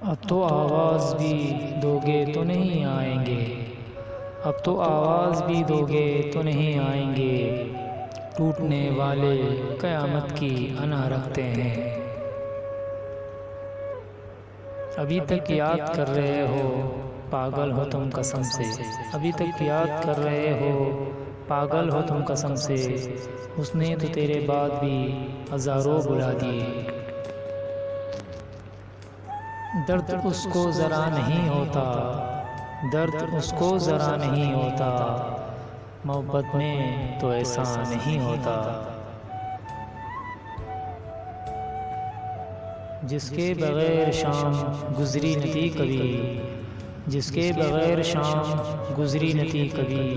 अब तो आवाज़ भी दोगे तो नहीं आएंगे, अब तो आवाज़ भी दोगे तो नहीं आएंगे। टूटने वाले क़यामत की अना रखते हैं। अभी तक याद कर रहे हो, पागल हो तुम कसम से। अभी तक याद कर रहे हो, पागल हो तुम कसम से। उसने तो तेरे बाद भी हज़ारों बुला दिए। दर्द उसको ज़रा नहीं होता, दर्द उसको ज़रा नहीं होता। मोहब्बत में तो ऐसा नहीं होता। जिसके बग़ैर शाम गुज़री न थी कभी, जिसके बग़ैर शाम गुज़री न थी कभी,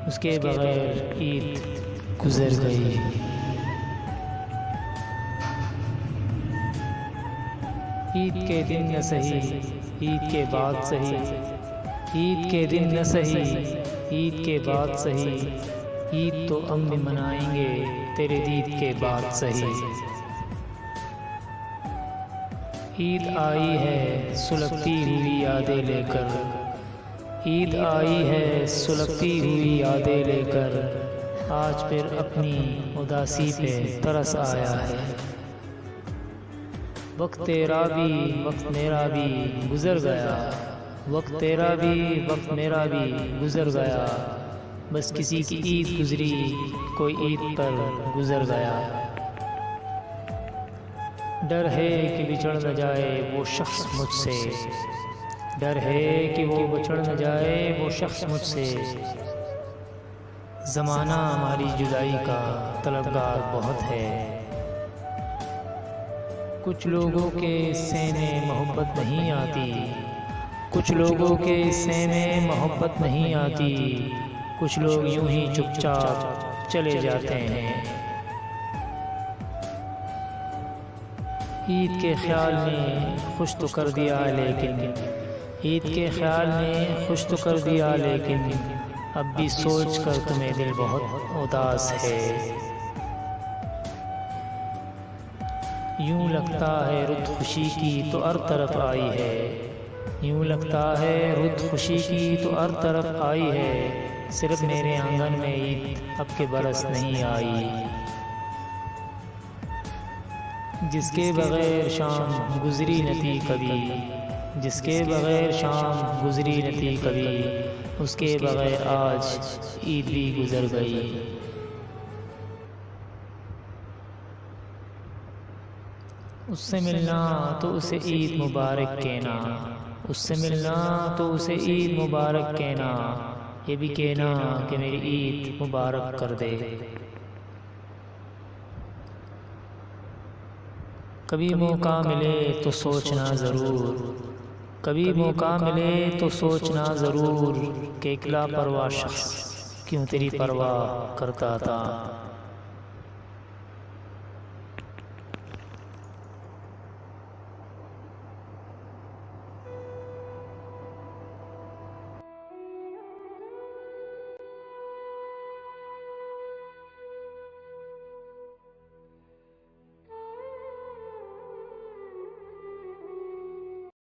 उसके बग़ैर ईद गुज़र गई। ईद के दिन न सही, ईद के बाद सही। ईद के दिन न सही, ईद के बाद सही। ईद तो हम भी मनाएंगे तेरे दीद के बाद सही। ईद आई है सुलगती हुई यादें लेकर, ईद आई है सुलगती हुई यादें लेकर। आज फिर अपनी उदासी पे तरस आया है। वक्त तेरा भी वक्त मेरा भी गुज़र गया, वक्त तेरा भी वक्त मेरा भी गुज़र गया। बस किसी की ईद गुज़री, कोई ईद पर गुज़र गया। डर है कि बिछड़ न जाए वो शख्स मुझसे, डर है कि वो बिछड़ न जाए वो शख्स मुझसे। ज़माना हमारी जुदाई का तलबगार बहुत है। कुछ लोगों के हिस्से में मोहब्बत नहीं आती, कुछ लोगों के हिस्से में मोहब्बत नहीं आती। कुछ लोग यूं ही चुपचाप चले जाते हैं। ईद के ख्याल ने खुश तो कर दिया लेकिन, ईद के ख्याल ने खुश तो कर दिया लेकिन, अब भी सोच कर तुम्हें दिल बहुत उदास है। यूं लगता है रुत खुशी की तो हर तरफ आई है, यूं लगता है रुत खुशी की तो हर तरफ आई है। सिर्फ मेरे आंगन में ईद अब के बरस नहीं आई। जिसके बग़ैर शाम गुज़री न थी कभी, जिसके बग़ैर शाम गुज़री न थी कभी, उसके बग़ैर आज ईद भी गुज़र गई। उससे मिलना तो उसे ईद मुबारक कहना, उससे मिलना तो उसे ईद मुबारक कहना। ये भी कहना कि मेरी ईद मुबारक कर दे। कभी मौका मिले तो सोचना ज़रूर, कभी मौका मिले तो सोचना ज़रूर कि अकेला परवाह शख्स क्यों तेरी परवाह करता था।